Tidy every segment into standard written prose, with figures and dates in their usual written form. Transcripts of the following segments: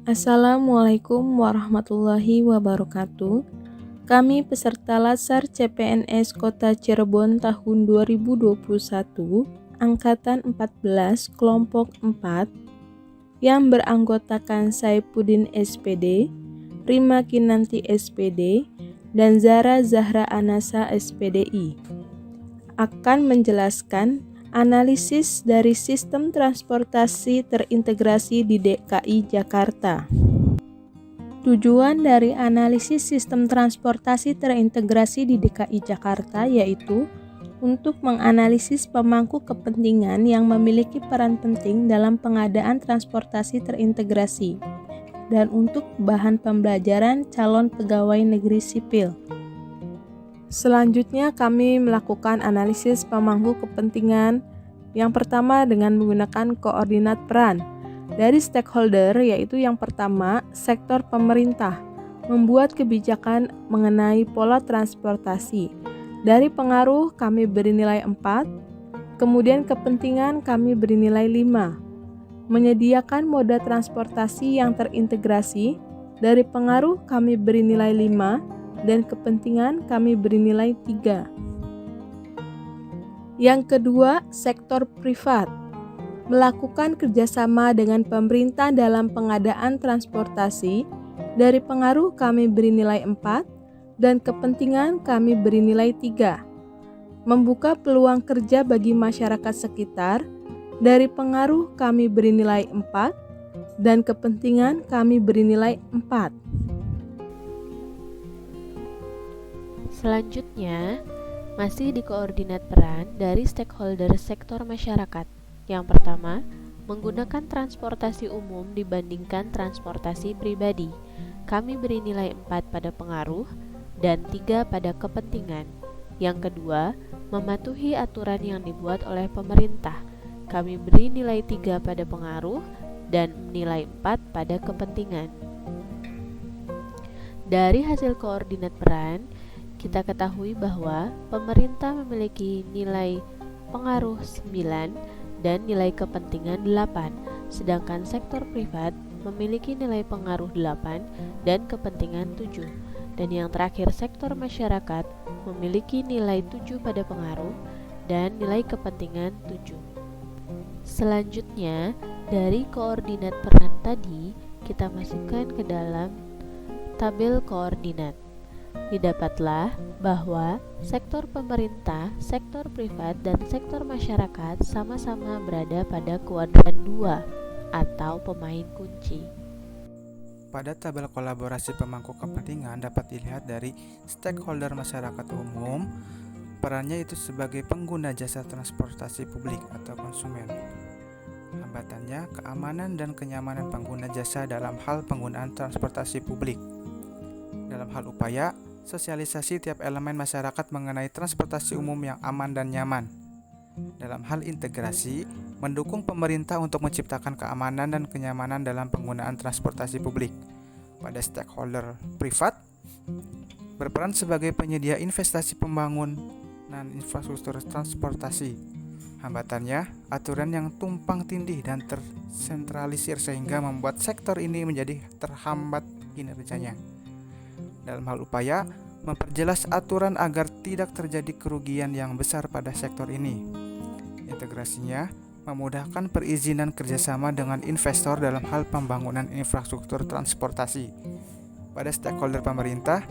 Assalamualaikum warahmatullahi wabarakatuh. Kami peserta Latsar CPNS Kota Cirebon tahun 2021, Angkatan 14, Kelompok 4, yang beranggotakan Saipuddin SPD, Rima Kinanti SPD, dan Zara Zahra Anasa SPDI, akan menjelaskan analisis dari sistem transportasi terintegrasi di DKI Jakarta. Tujuan dari analisis sistem transportasi terintegrasi di DKI Jakarta yaitu untuk menganalisis pemangku kepentingan yang memiliki peran penting dalam pengadaan transportasi terintegrasi dan untuk bahan pembelajaran calon pegawai negeri sipil. Selanjutnya kami melakukan analisis pemangku kepentingan yang pertama dengan menggunakan koordinat peran dari stakeholder, yaitu yang pertama sektor pemerintah membuat kebijakan mengenai pola transportasi. Dari pengaruh kami beri nilai 4, kemudian kepentingan kami beri nilai 5. Menyediakan moda transportasi yang terintegrasi, dari pengaruh kami beri nilai 5 dan kepentingan kami beri nilai 3. Yang kedua, sektor privat melakukan kerjasama dengan pemerintah dalam pengadaan transportasi. Dari pengaruh kami beri nilai 4 dan kepentingan kami beri nilai 3. Membuka peluang kerja bagi masyarakat sekitar. Dari pengaruh kami beri nilai 4 dan kepentingan kami beri nilai 4. Selanjutnya, masih di koordinat peran dari stakeholder sektor masyarakat. Yang pertama, menggunakan transportasi umum dibandingkan transportasi pribadi. Kami beri nilai 4 pada pengaruh dan 3 pada kepentingan. Yang kedua, mematuhi aturan yang dibuat oleh pemerintah. Kami beri nilai 3 pada pengaruh dan nilai 4 pada kepentingan. Dari hasil koordinat peran, kita ketahui bahwa pemerintah memiliki nilai pengaruh 9 dan nilai kepentingan 8, sedangkan sektor privat memiliki nilai pengaruh 8 dan kepentingan 7. Dan yang terakhir, sektor masyarakat memiliki nilai 7 pada pengaruh dan nilai kepentingan 7. Selanjutnya, dari koordinat peran tadi, kita masukkan ke dalam tabel koordinat. Didapatlah bahwa sektor pemerintah, sektor privat, dan sektor masyarakat sama-sama berada pada kuadran 2 atau pemain kunci. Pada tabel kolaborasi pemangku kepentingan dapat dilihat dari stakeholder masyarakat umum, perannya itu sebagai pengguna jasa transportasi publik atau konsumen. Hambatannya, keamanan dan kenyamanan pengguna jasa dalam hal penggunaan transportasi publik. Dalam hal upaya, sosialisasi tiap elemen masyarakat mengenai transportasi umum yang aman dan nyaman. Dalam hal integrasi, mendukung pemerintah untuk menciptakan keamanan dan kenyamanan dalam penggunaan transportasi publik. Pada stakeholder privat, berperan sebagai penyedia investasi pembangunan infrastruktur transportasi. Hambatannya, aturan yang tumpang tindih dan tersentralisir sehingga membuat sektor ini menjadi terhambat kinerjanya. Dalam hal upaya, memperjelas aturan agar tidak terjadi kerugian yang besar pada sektor ini. Integrasinya memudahkan perizinan kerjasama dengan investor dalam hal pembangunan infrastruktur transportasi. Pada stakeholder pemerintah,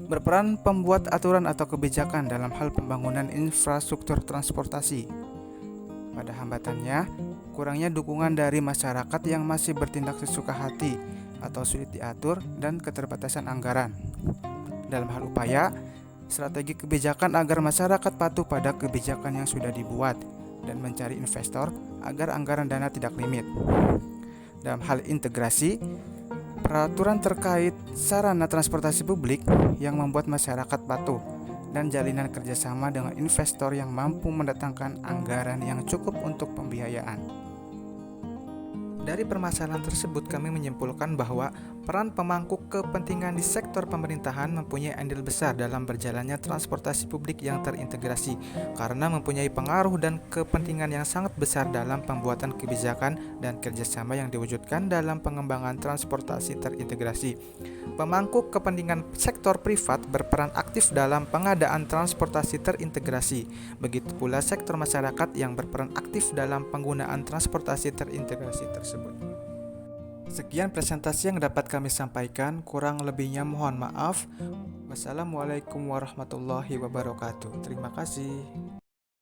berperan pembuat aturan atau kebijakan dalam hal pembangunan infrastruktur transportasi. Pada hambatannya, kurangnya dukungan dari masyarakat yang masih bertindak sesuka hati atau sulit diatur dan keterbatasan anggaran. Dalam hal upaya, strategi kebijakan agar masyarakat patuh pada kebijakan yang sudah dibuat dan mencari investor agar anggaran dana tidak limit. Dalam hal integrasi, peraturan terkait sarana transportasi publik yang membuat masyarakat patuh dan jalinan kerjasama dengan investor yang mampu mendatangkan anggaran yang cukup untuk pembiayaan. Dari permasalahan tersebut kami menyimpulkan bahwa peran pemangku kepentingan di sektor pemerintahan mempunyai andil besar dalam berjalannya transportasi publik yang terintegrasi karena mempunyai pengaruh dan kepentingan yang sangat besar dalam pembuatan kebijakan dan kerjasama yang diwujudkan dalam pengembangan transportasi terintegrasi. Pemangku kepentingan sektor privat berperan aktif dalam pengadaan transportasi terintegrasi. Begitu pula sektor masyarakat yang berperan aktif dalam penggunaan transportasi terintegrasi tersebut. Sekian presentasi yang dapat kami sampaikan, kurang lebihnya mohon maaf. Wassalamualaikum warahmatullahi wabarakatuh. Terima kasih.